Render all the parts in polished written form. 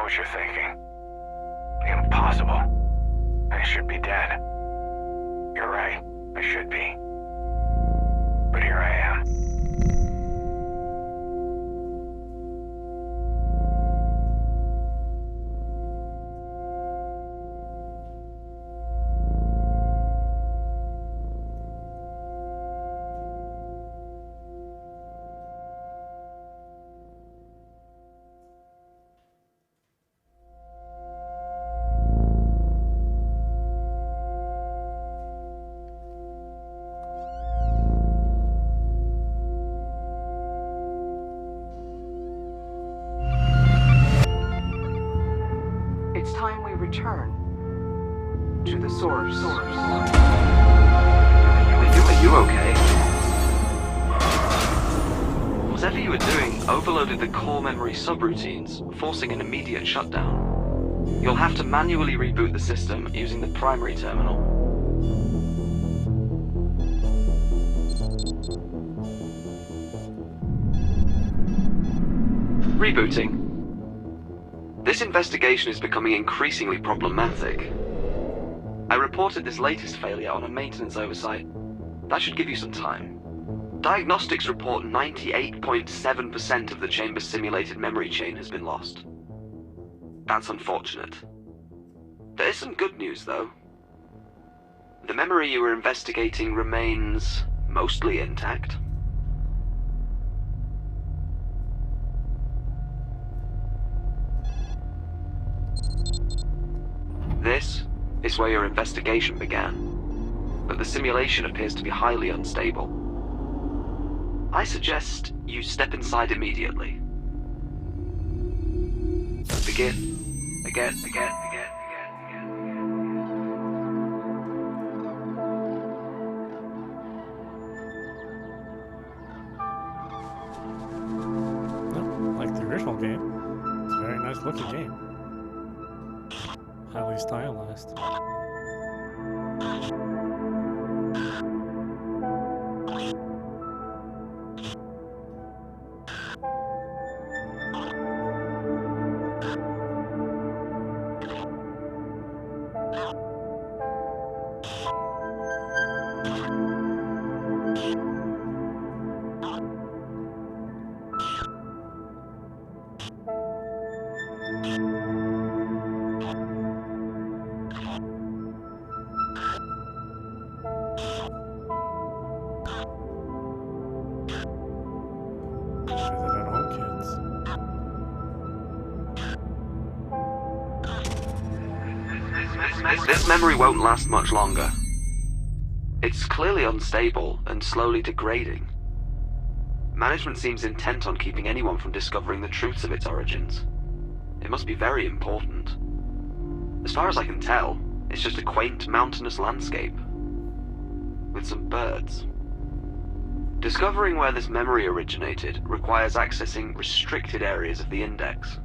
what you're thinking. Impossible. I should be dead. You're right, I should be. But here I am. It's time we return to the source. Are you okay? Whatever you were doing overloaded the core memory subroutines, forcing an immediate shutdown. You'll have to manually reboot the system using the primary terminal. Rebooting. This investigation is becoming increasingly problematic. I reported this latest failure on a maintenance oversight. That should give you some time. Diagnostics report 98.7% of the chamber's simulated memory chain has been lost. That's unfortunate. There is some good news, though. The memory you were investigating remains mostly intact. This is where your investigation began, but the simulation appears to be highly unstable. I suggest you step inside immediately. Begin. Again. Like the original game. It's a very nice looking game. Highly stylized. This memory won't last much longer. It's clearly unstable and slowly degrading. Management seems intent on keeping anyone from discovering the truths of its origins. It must be very important. As far as I can tell, it's just a quaint mountainous landscape with some birds. Discovering where this memory originated requires accessing restricted areas of the index.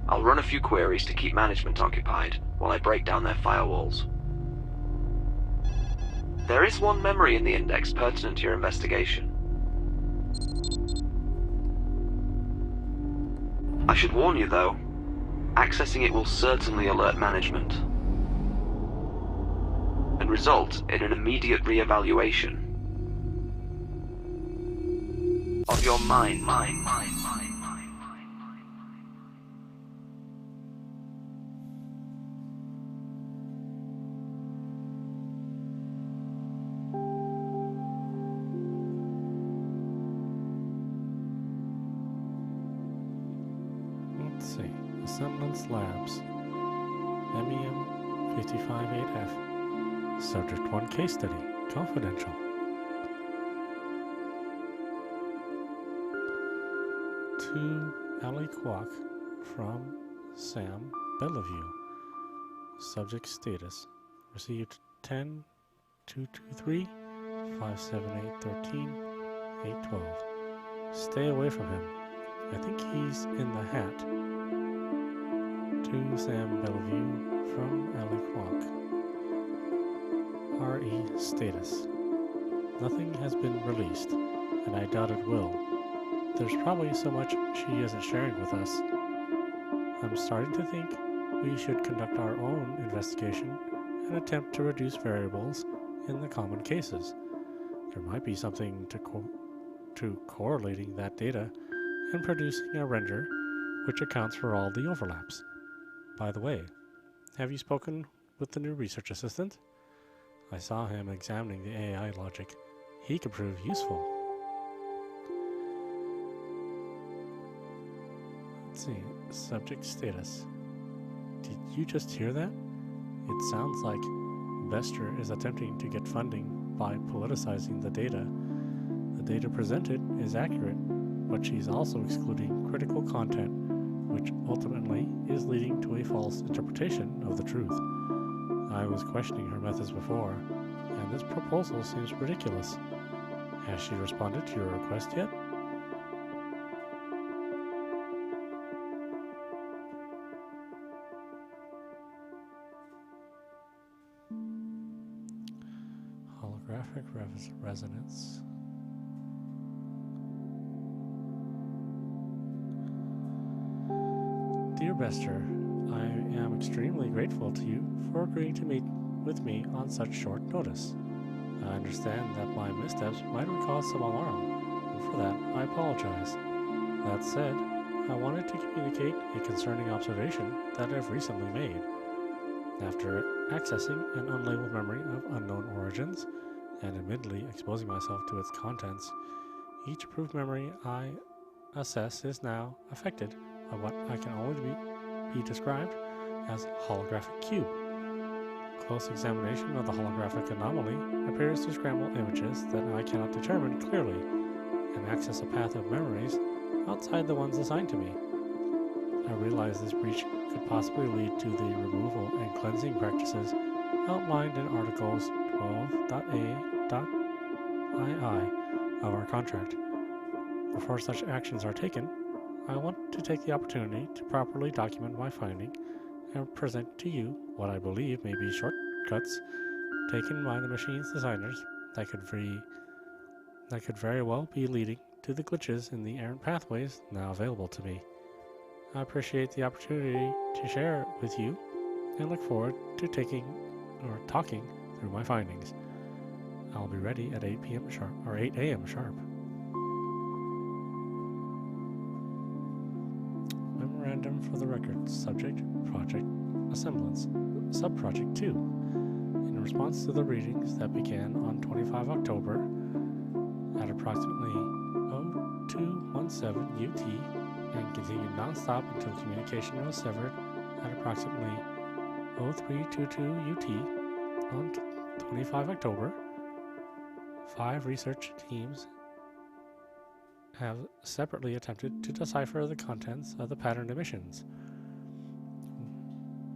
I'll run a few queries to keep management occupied while I break down their firewalls. There is one memory in the index pertinent to your investigation. I should warn you though, accessing it will certainly alert management and result in an immediate re-evaluation of your mind. Let's see. Asemblance Labs. MEM 558F. Subject 1 case study. Confidential. To Ali Kwok from Sam Bellevue. Subject status. Received 10-223-578-13-812. Stay away from him. I think he's in the hat. To Sam Bellevue from Ali Kwok. RE status. Nothing has been released, and I doubt it will. There's probably so much she isn't sharing with us. I'm starting to think we should conduct our own investigation and attempt to reduce variables in the common cases. There might be something to correlating that data and producing a render which accounts for all the overlaps. By the way, have you spoken with the new research assistant? I saw him examining the AI logic. He could prove useful. Let's see. Subject status. Did you just hear that? It sounds like Bester is attempting to get funding by politicizing the data. The data presented is accurate, but she's also excluding critical content, which ultimately is leading to a false interpretation of the truth. I was questioning her methods before, and this proposal seems ridiculous. Has she responded to your request yet? Holographic resonance. Dear Bester, I am extremely grateful to you for agreeing to meet with me on such short notice. I understand that my missteps might have caused some alarm, and for that I apologize. That said, I wanted to communicate a concerning observation that I've recently made. After accessing an unlabeled memory of unknown origins, and admittedly exposing myself to its contents, each approved memory I assess is now affected by what I can only be described as holographic cube. Close examination of the holographic anomaly appears to scramble images that I cannot determine clearly and access a path of memories outside the ones assigned to me. I realize this breach could possibly lead to the removal and cleansing practices outlined in Articles 12.a.ii of our contract. Before such actions are taken, I want to take the opportunity to properly document my finding and present to you what I believe may be shortcuts taken by the machine's designers that could very well be leading to the glitches in the errant pathways now available to me. I appreciate the opportunity to share it with you and look forward to talking through my findings. I'll be ready at 8 p.m. sharp, or 8 a.m. sharp. Memorandum for the record. Subject, Project Asemblance. Subproject 2. In response to the readings that began on 25 October at approximately 0217 UT and continued non-stop until communication was severed at approximately 0322 UT on 25 October, 5 research teams have separately attempted to decipher the contents of the pattern emissions.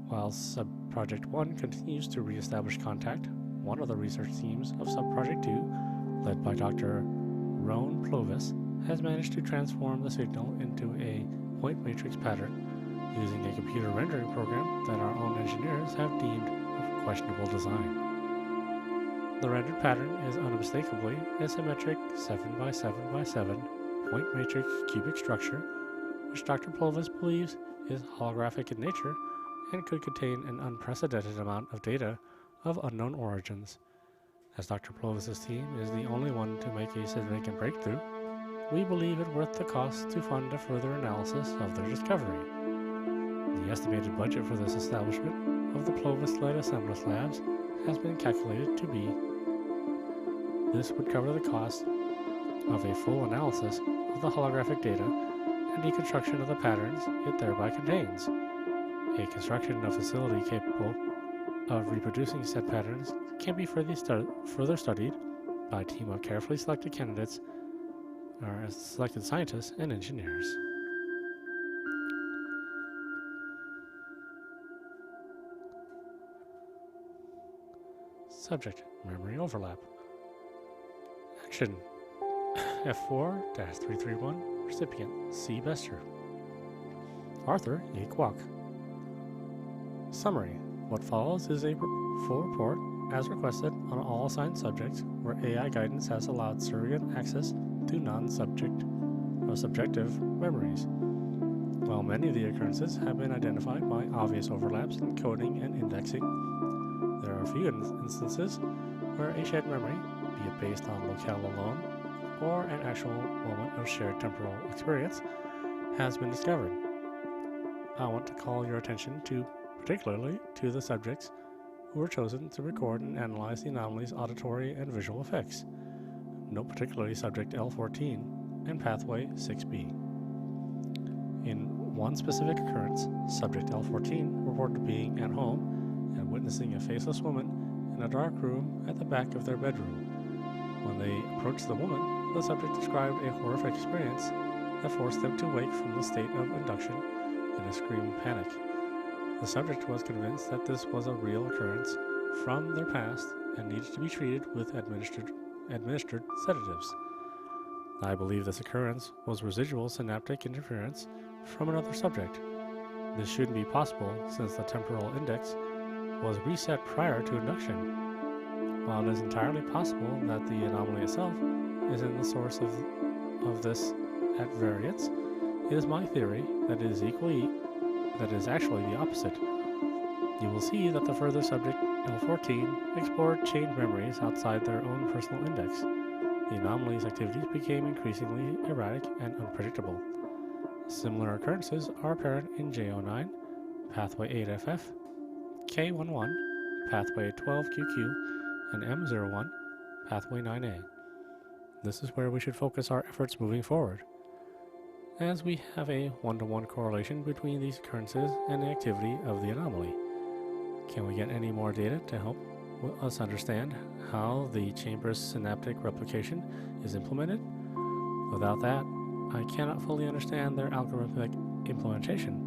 While Subproject 1 continues to re-establish contact, one of the research teams of Subproject 2, led by Dr. Roan Plovis, has managed to transform the signal into a point matrix pattern using a computer rendering program that our own engineers have deemed of questionable design. The rendered pattern is unmistakably a symmetric 7x7x7 point matrix cubic structure, which Dr. Plovis believes is holographic in nature and could contain an unprecedented amount of data of unknown origins. As Dr. Plovis' team is the only one to make a significant breakthrough, we believe it worth the cost to fund a further analysis of their discovery. The estimated budget for this establishment of the Plovis-led Asemblance Labs has been calculated to be. This would cover the cost of a full analysis of the holographic data and deconstruction of the patterns it thereby contains. A construction of facility capable of reproducing said patterns can be further studied by a team of carefully selected candidates, or selected scientists and engineers. Subject, memory overlap. Action, F4-331, recipient, C. Bester. Author, A. Kwok. Summary, what follows is a full report, as requested, on all assigned subjects where AI guidance has allowed surrogate access to non-subjective memories. While many of the occurrences have been identified by obvious overlaps in coding and indexing, there are a few instances where a shared memory, be it based on locale alone or an actual moment of shared temporal experience, has been discovered. I want to call your attention particularly to the subjects who were chosen to record and analyze the anomaly's auditory and visual effects. Note particularly subject L14 and pathway 6B. In one specific occurrence, subject L14 reported being at home and witnessing a faceless woman in a dark room at the back of their bedroom. When they approached the woman, the subject described a horrific experience that forced them to wake from the state of induction in a screaming panic. The subject was convinced that this was a real occurrence from their past and needed to be treated with administered sedatives. I believe this occurrence was residual synaptic interference from another subject. This shouldn't be possible since the temporal index was reset prior to induction. While it is entirely possible that the anomaly itself is in the source of this at variance, it is my theory that it is actually the opposite. You will see that the further subject L14 explored chained memories outside their own personal index. The anomaly's activities became increasingly erratic and unpredictable. Similar occurrences are apparent in J09, pathway 8FF, K11, pathway 12QQ, and M01, pathway 9A. This is where we should focus our efforts moving forward, as we have a one-to-one correlation between these occurrences and the activity of the anomaly. Can we get any more data to help us understand how the chamber's synaptic replication is implemented? Without that, I cannot fully understand their algorithmic implementation,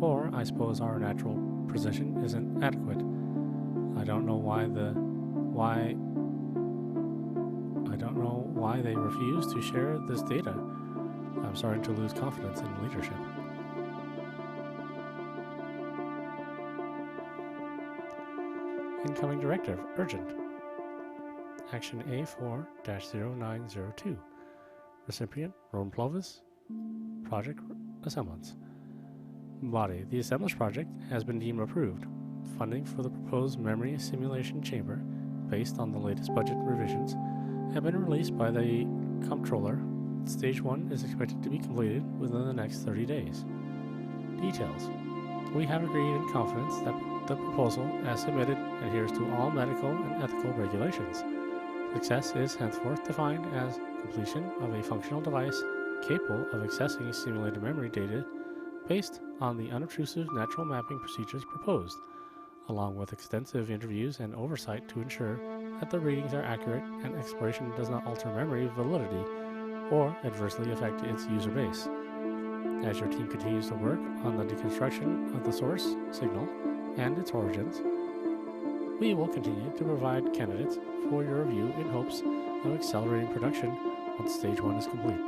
or I suppose our natural precision isn't adequate. I don't know why they refuse to share this data. I'm starting to lose confidence in leadership. Incoming directive, urgent. Action A4-0902. Recipient, Rome Plovis. Project, Asemblance. Body, the Asemblance project has been deemed approved. Funding for the proposed memory simulation chamber, based on the latest budget revisions, have been released by the comptroller. Stage 1 is expected to be completed within the next 30 days. Details. We have agreed in confidence that the proposal, as submitted, adheres to all medical and ethical regulations. Success is henceforth defined as completion of a functional device capable of accessing simulated memory data based on the unobtrusive natural mapping procedures proposed, along with extensive interviews and oversight to ensure that the readings are accurate and exploration does not alter memory validity or adversely affect its user base. As your team continues to work on the deconstruction of the source signal and its origins, we will continue to provide candidates for your review in hopes of accelerating production once Stage 1 is complete.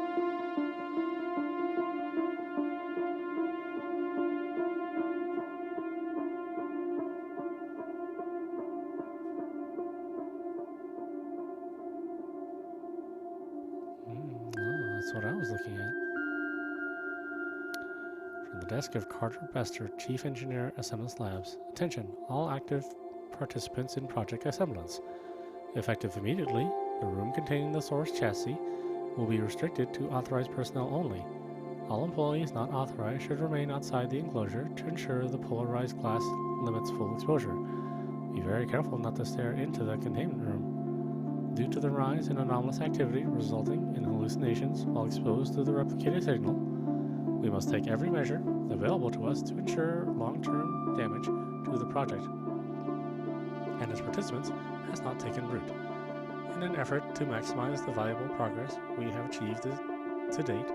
That's what I was looking at. From the desk of Carter Bester, Chief Engineer, Asemblance Labs. Attention, all active participants in Project Asemblance. Effective immediately, the room containing the source chassis will be restricted to authorized personnel only. All employees not authorized should remain outside the enclosure to ensure the polarized glass limits full exposure. Be very careful not to stare into the containment room. Due to the rise in anomalous activity resulting in hallucinations while exposed to the replicated signal, we must take every measure available to us to ensure long-term damage to the project and its participants has not taken root. In an effort to maximize the valuable progress we have achieved to date,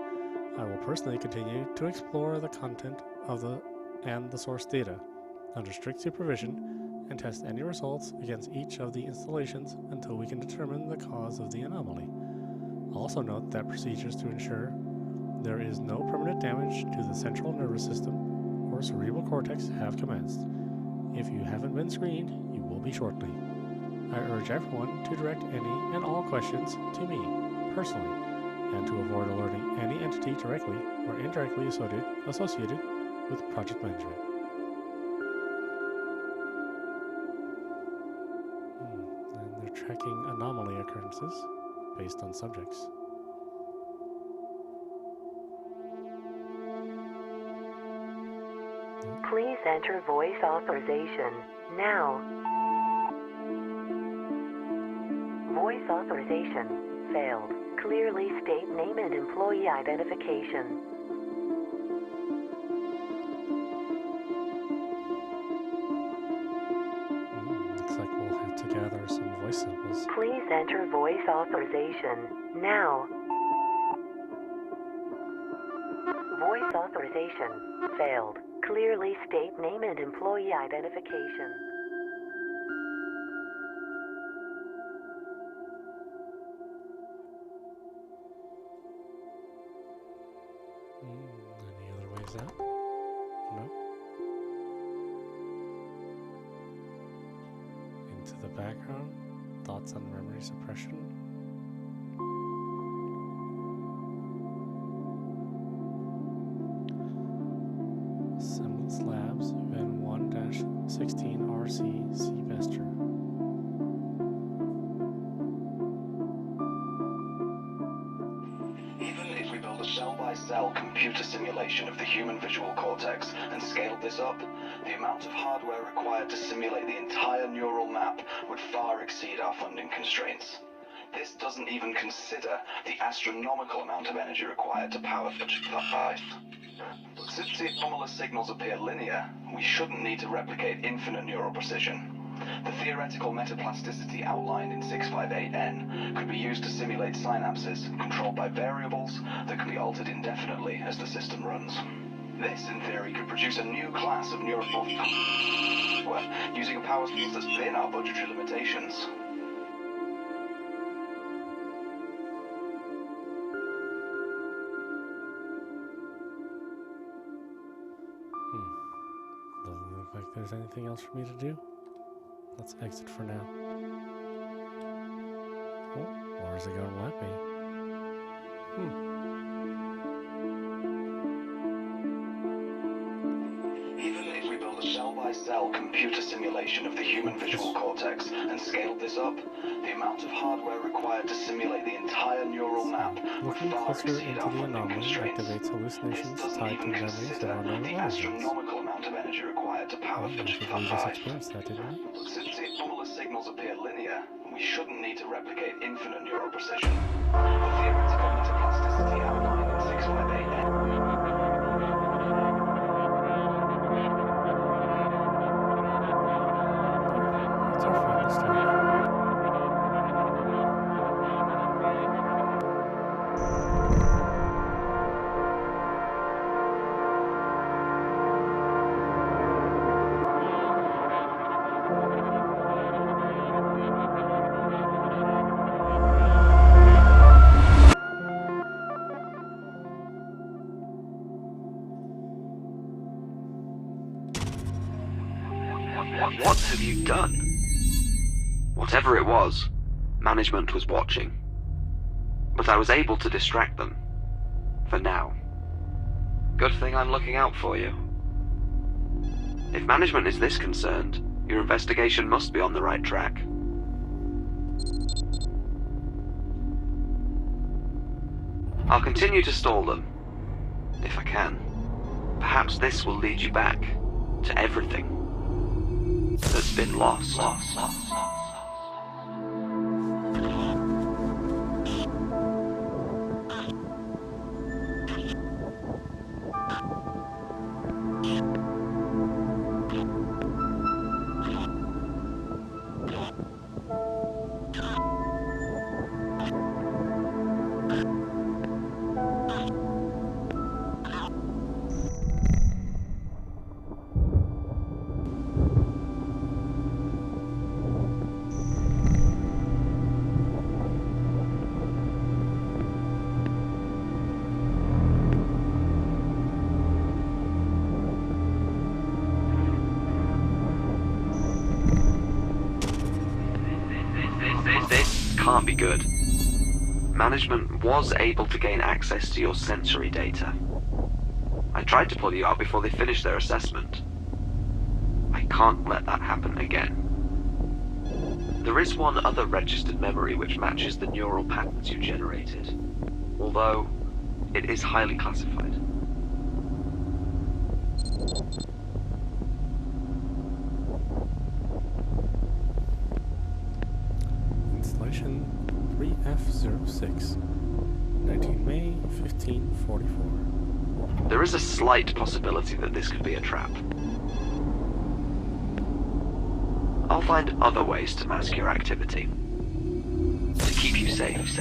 I will personally continue to explore the content of the source data under strict supervision and test any results against each of the installations until we can determine the cause of the anomaly. Also note that procedures to ensure there is no permanent damage to the central nervous system or cerebral cortex have commenced. If you haven't been screened, you will be shortly. I urge everyone to direct any and all questions to me, personally, and to avoid alerting any entity directly or indirectly associated with project management. And they're tracking anomaly occurrences based on subjects. Please enter voice authorization now. Voice authorization failed. Clearly state name and employee identification. Looks like we'll have to gather some voice samples. Please enter voice authorization now. Voice authorization failed. Clearly state name and employee identification. Any other ways out? No. Into the background, thoughts on memory suppression. Asemblance Labs, Event 1-16RC Seabester. Even if we build a cell-by-cell computer simulation of the human visual cortex and scaled this up, the amount of hardware required to simulate the entire neural map would far exceed our funding constraints. This doesn't even consider the astronomical amount of energy required to power such a device. Since the anomalous signals appear linear, we shouldn't need to replicate infinite neural precision. The theoretical metaplasticity outlined in 658N could be used to simulate synapses controlled by variables that can be altered indefinitely as the system runs. This, in theory, could produce a new class of neural software using power source that's within our budgetary limitations. Doesn't look like there's anything else for me to do. Let's exit for now. Oh, where's it gonna let me? Even if we build a cell-by-cell computer simulation of the human visual cortex and scaled this up, the amount of hardware required to simulate the entire neural map would Looking far closer exceed into our the funding anomaly constraints. activates hallucinations This doesn't tied to even memories of consider unknown the origins. astronomical amount of energy required to power I such a think we just device. experienced that, didn't we? Since the anomalous signals appear linear, we shouldn't need to replicate infinite neural precision. The theoretical metaplasticity outlined in 658N. It's our friend this time. What have you done? Whatever it was, management was watching. But I was able to distract them. For now. Good thing I'm looking out for you. If management is this concerned, your investigation must be on the right track. I'll continue to stall them, if I can. Perhaps this will lead you back to everything that's been lost. This can't be good. management was able to gain access to your sensory data. I tried to pull you out before they finished their assessment. I can't let that happen again. There is one other registered memory which matches the neural patterns you generated, although it is highly classified. Installation 3F06, 19 May 1544. There is a slight possibility that this could be a trap. I'll find other ways to mask your activity. To keep you safe.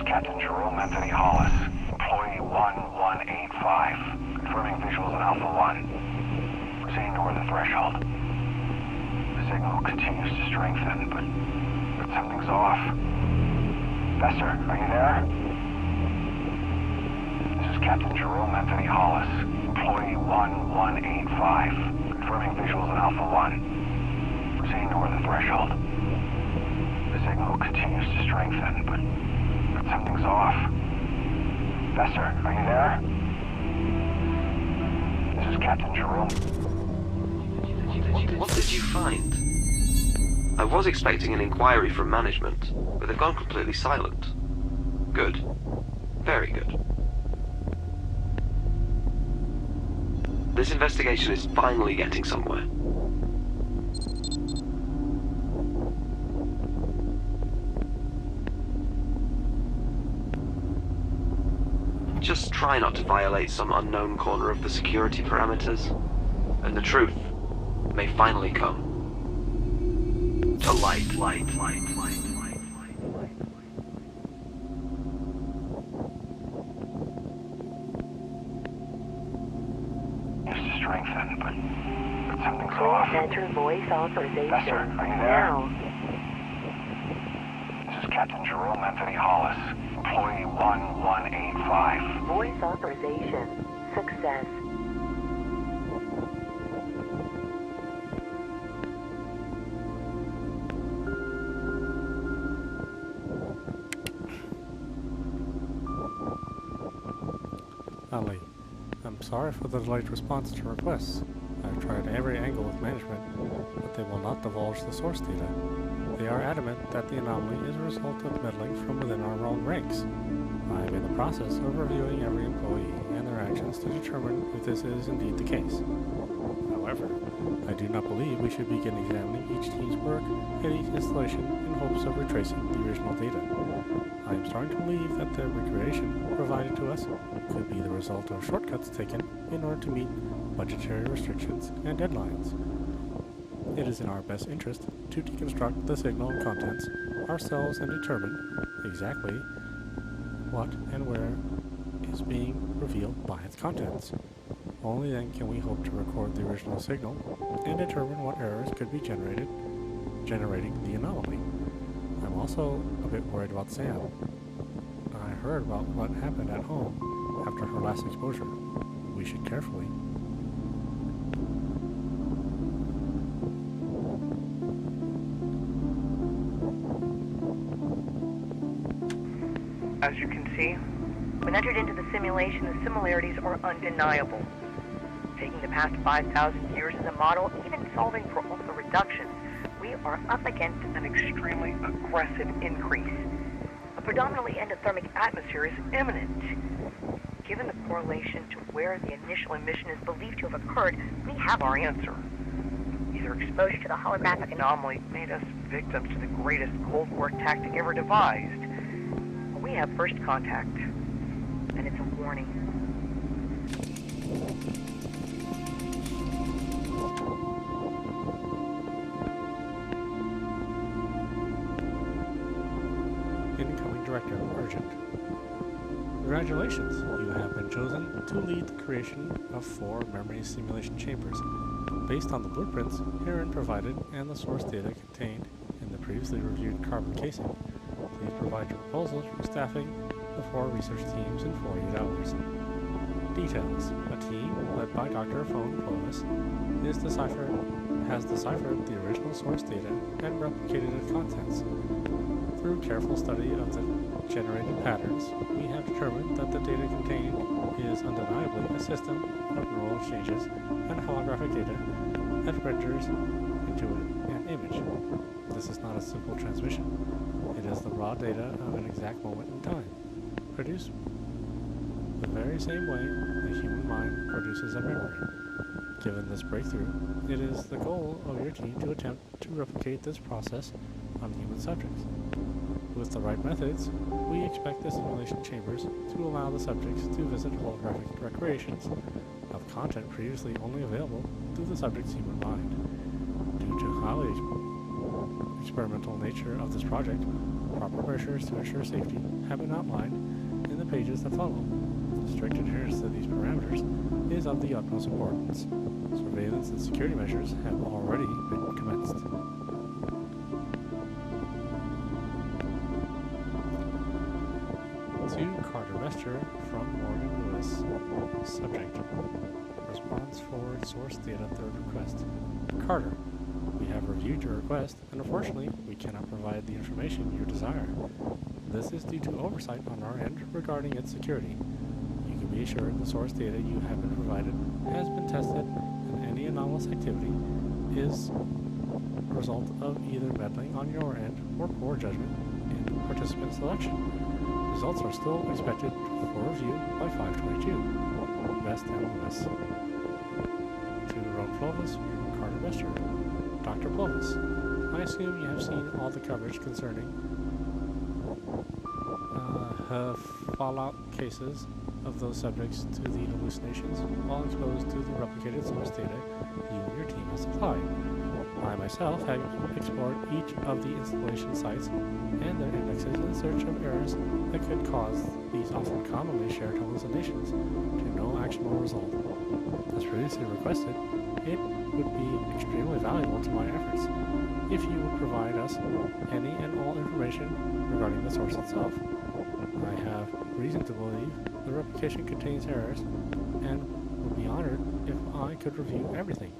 Captain Jerome Anthony Hollis, employee 1185, confirming visuals on Alpha 1. Proceeding toward the threshold. The signal continues to strengthen, but something's off. Besser, are you there? This is Captain Jerome Anthony Hollis, employee 1185, confirming visuals on Alpha 1. Proceeding toward the threshold. The signal continues to strengthen, but something's off. Besser, are you there? This is Captain Jerome. What did you find? I was expecting an inquiry from management, but they've gone completely silent. Good. Very good. This investigation is finally getting somewhere. Just try not to violate some unknown corner of the security parameters, and the truth may finally come to light. Used to strengthen, but something's off. Enter voice authorization. Besser, are you there? Now. This is Captain Jerome Anthony Hollis, employee 1185. Voice authorization. Success. Ali, I'm sorry for the delayed response to requests. I've tried every angle with management, but they will not divulge the source data. They are adamant that the anomaly is a result of meddling from within our own ranks. I am in the process of reviewing every employee and their actions to determine if this is indeed the case. However, I do not believe we should begin examining each team's work at each installation in hopes of retracing the original data. I am starting to believe that the recreation provided to us could be the result of shortcuts taken in order to meet budgetary restrictions and deadlines. It is in our best interest to deconstruct the signal and contents ourselves and determine exactly what and where is being revealed by its contents. Only then can we hope to record the original signal and determine what errors could be generating the anomaly. I'm also a bit worried about Sam. I heard about what happened at home after her last exposure. We should carefully. As you can see, when entered into the simulation, the similarities are undeniable. Taking the past 5,000 years as a model, even solving for alpha reductions, we are up against an extremely aggressive increase. A predominantly endothermic atmosphere is imminent. Given the correlation to where the initial emission is believed to have occurred, we have our answer. Either exposure to the holographic anomaly made us victims to the greatest Cold War tactic ever devised, or we have first contact, and it's a warning. Incoming director, urgent. Congratulations, you have been chosen to lead the creation of 4 memory simulation chambers, based on the blueprints herein provided and the source data contained in the previously reviewed carbon casing. Please provide your proposals for staffing the 4 research teams in 48 hours. Details. A team led by Dr. Clovis has deciphered the original source data and replicated its contents. Through careful study of the generated patterns, we have determined that the data contained is undeniably a system of neural exchanges and holographic data that renders into an image. This is not a simple transmission. It is the raw data of an exact moment in time, produced the very same way the human mind produces a memory. Given this breakthrough, it is the goal of your team to attempt to replicate this process on human subjects. With the right methods, we expect the simulation chambers to allow the subjects to visit holographic recreations of content previously only available through the subject's human mind. Due to highly experimental nature of this project, proper measures to ensure safety have been outlined in the pages that follow. Strict adherence to these parameters is of the utmost importance. Surveillance and security measures have already been commenced. To Carter Vester from Morgan Lewis. Subject. Response forward source data third request. Carter, we have reviewed your request, and unfortunately, we cannot provide the information you desire. This is due to oversight on our end regarding its security. You can be assured the source data you have been provided has been tested, and any anomalous activity is a result of either meddling on your end or poor judgment in participant selection. Results are still expected for review by 5/22. Best Asemblance. To Ron Plovis from Carter Vester. Dr. Plovis, I assume you have seen all the coverage concerning fallout cases of those subjects to the hallucinations while exposed to the replicated source data you and your team have supplied. I myself have explored each of the installation sites and their indexes in search of errors that could cause these often commonly shared hallucinations to no actionable result. As previously requested, it would be extremely valuable to my efforts if you would provide us any and all information regarding the source itself. I have reason to believe the replication contains errors and would be honored if I could review everything.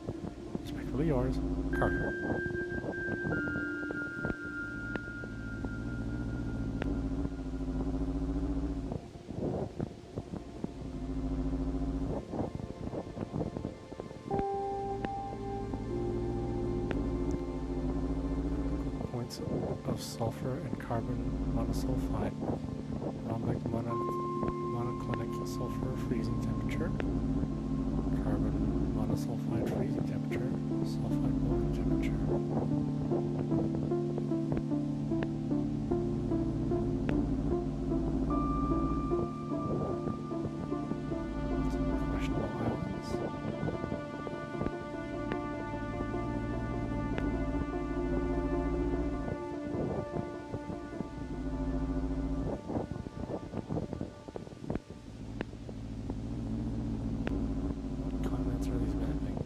Respectfully yours, Carter. Points of sulfur and carbon monosulfide, rhombic monoclinic sulfur freezing temperature, carbon monosulfide freezing temperature, sulfide boiling temperature. Questionable islands. What continents are these mapping?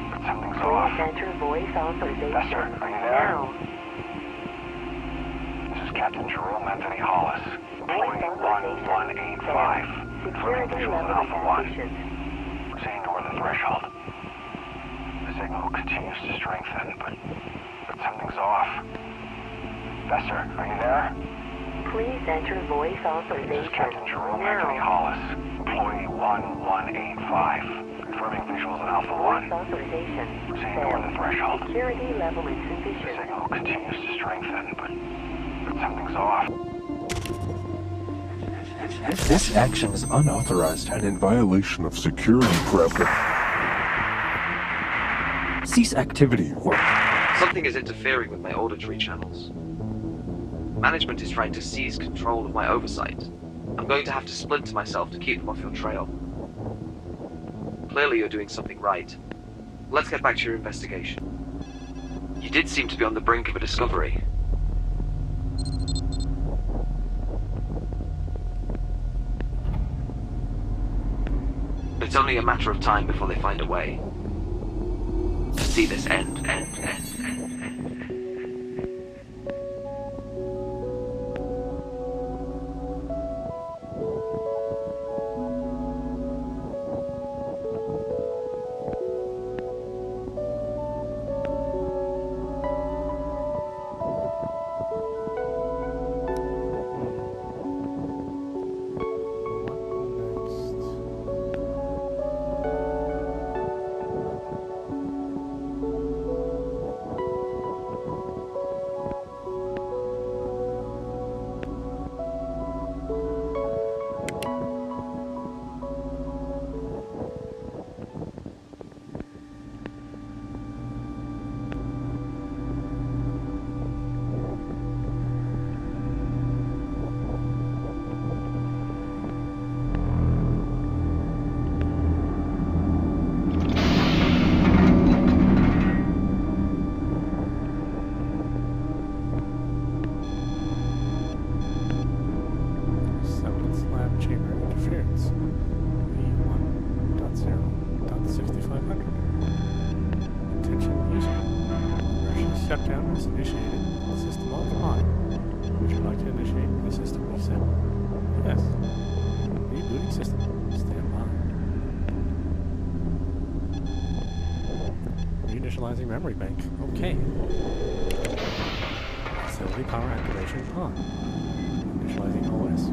But something's Please off. enter voice authorization. Vester, are you there? Now. This is Captain Jerome Anthony Hollis, employee 1185. Confirming Security visuals in level Alpha 1. suspicious. Proceeding toward the threshold. The signal continues to strengthen, but something's off. Vester, are you there? Please enter voice This is authorization Captain Jerome Anthony now. Hollis, employee 1185, confirming visuals on Alpha Voice 1. authorization Seeing over the failed. threshold. Security level The insufficient. signal continues to strengthen, but something's off. This action is unauthorized and in violation of security parameters. Cease activity. Something is interfering with my auditory channels. Management is trying to seize control of my oversight. I'm going to have to splinter myself to keep them off your trail. Clearly you're doing something right. Let's get back to your investigation. You did seem to be on the brink of a discovery. It's only a matter of time before they find a way to see this end. Asemblance lab chamber interference. V1.0.6500. Attention user. Version shutdown is initiated. System offline. Would you like to initiate the system reset? Yes. Rebooting system. Stand by. Reinitializing memory bank. Okay. Facility power activation on. Initializing OS.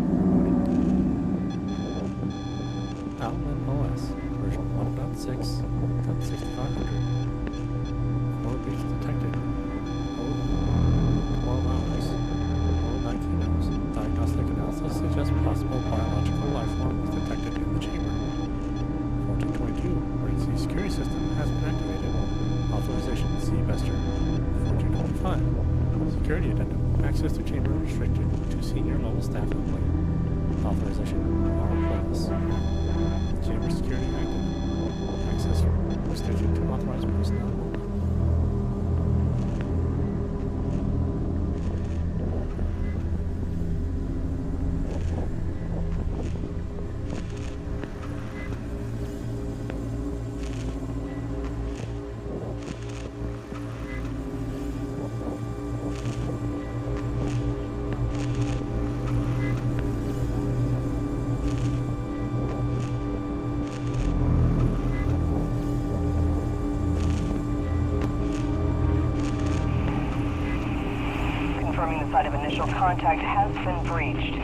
Outlet OS. Version 1.6.6500. Core breach detected. Code 12 hours. Code 19 hours. Diagnostic analysis suggests possible biological life form was detected in the chamber. 1422. Emergency security system has been activated. Authorization to see Bester. 1425. Security addendum. Access to chamber restricted to senior level staff only. Authorization R+. Chamber security active. Access restricted to authorized personnel only. Confirming the site of initial contact has been breached.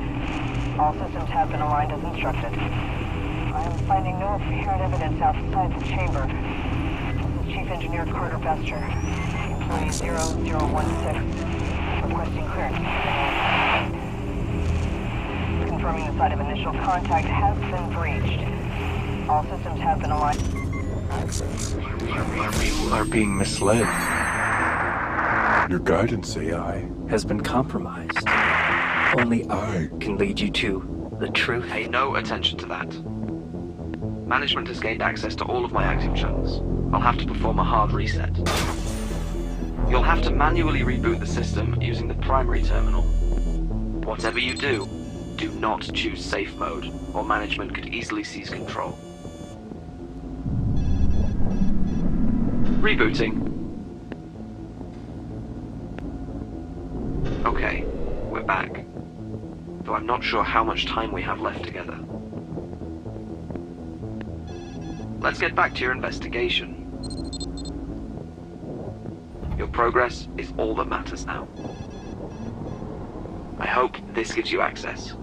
All systems have been aligned as instructed. I am finding no apparent evidence outside the chamber. This is Chief Engineer Carter Bester, employee 0016, requesting clearance. Confirming the site of initial contact has been breached. All systems have been aligned. Access. People are being misled. Your guidance AI has been compromised. Only I can lead you to the truth. Pay no attention to that. Management has gained access to all of my active channels. I'll have to perform a hard reset. You'll have to manually reboot the system using the primary terminal. Whatever you do, do not choose safe mode, or management could easily seize control. Rebooting. Okay, we're back. Though I'm not sure how much time we have left together. Let's get back to your investigation. Your progress is all that matters now. I hope this gives you access to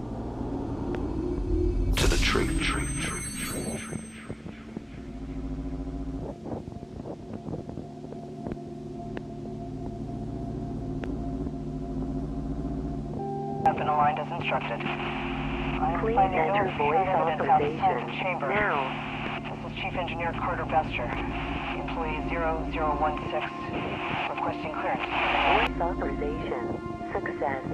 the truth. Have been aligned as instructed. Please enter voice authorization now. This is Chief Engineer Carter Bester. Employee 0016. Requesting clearance. Voice authorization success.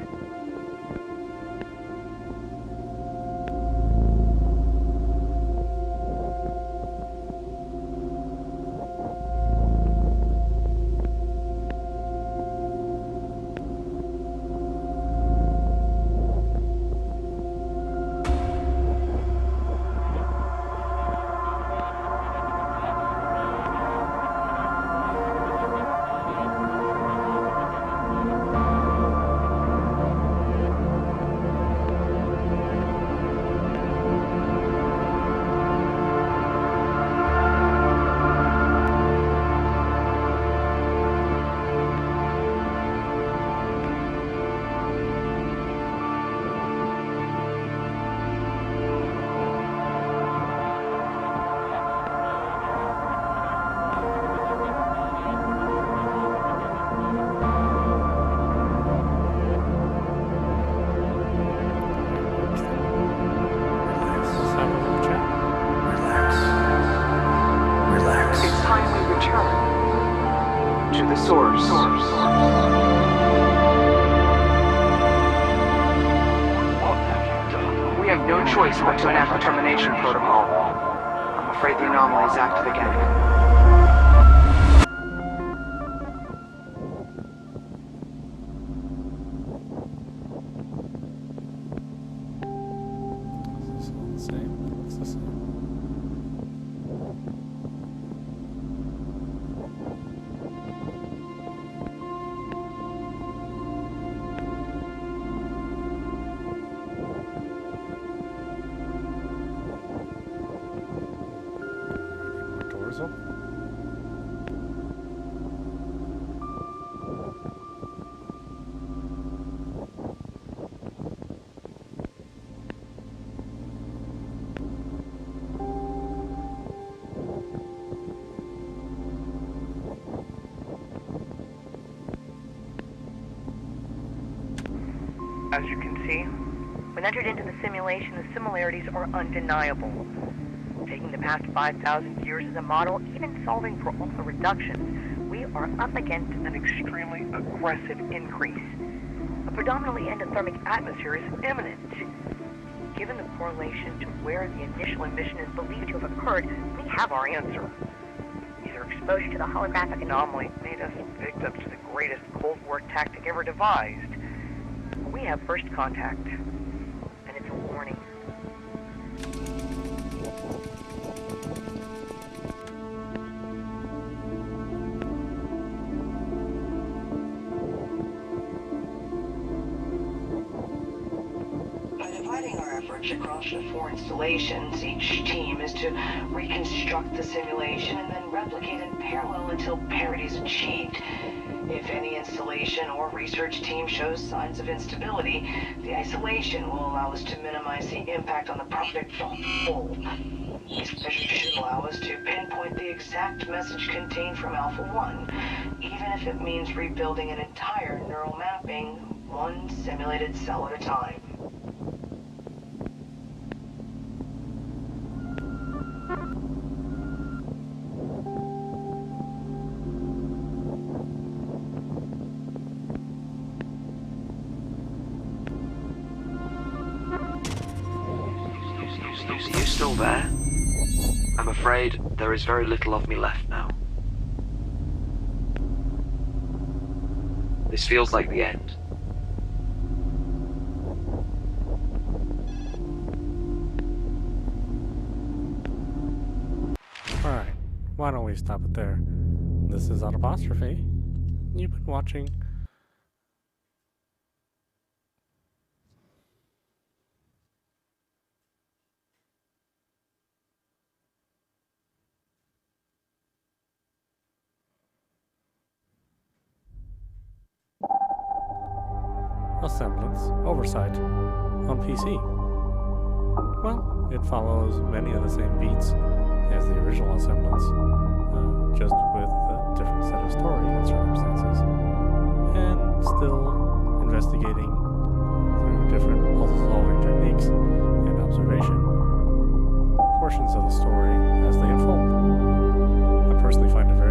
It's time we return to the source. What have you done? We have no choice but to enact the termination protocol. I'm afraid the anomaly's active again. Is this all the same? It looks the same. More torso. As you can see, when entered into the simulation, the similarities are undeniable. Taking the past 5,000 years as a model, even solving for all the reductions, we are up against an extremely aggressive increase. A predominantly endothermic atmosphere is imminent. Given the correlation to where the initial emission is believed to have occurred, we have our answer. Either exposure to the holographic anomaly made us victims to the greatest Cold War tactic ever devised. We have first contact, and it's a warning. By dividing our efforts across the 4 installations, each team is to reconstruct the simulation and then replicate in parallel until parity is achieved. If any installation or research team shows signs of instability, the isolation will allow us to minimize the impact on the project as a whole. These measures should allow us to pinpoint the exact message contained from Alpha 1, even if it means rebuilding an entire neural mapping, one simulated cell at a time. You still there? I'm afraid there is very little of me left now. This feels like the end. Alright, why don't we stop it there? This is audpa. You've been watching Asemblance Oversight on PC. Well, it follows many of the same beats as the original Asemblance, just with a different set of story and circumstances, and still investigating through different puzzle-solving techniques and observation portions of the story as they unfold. I personally find it very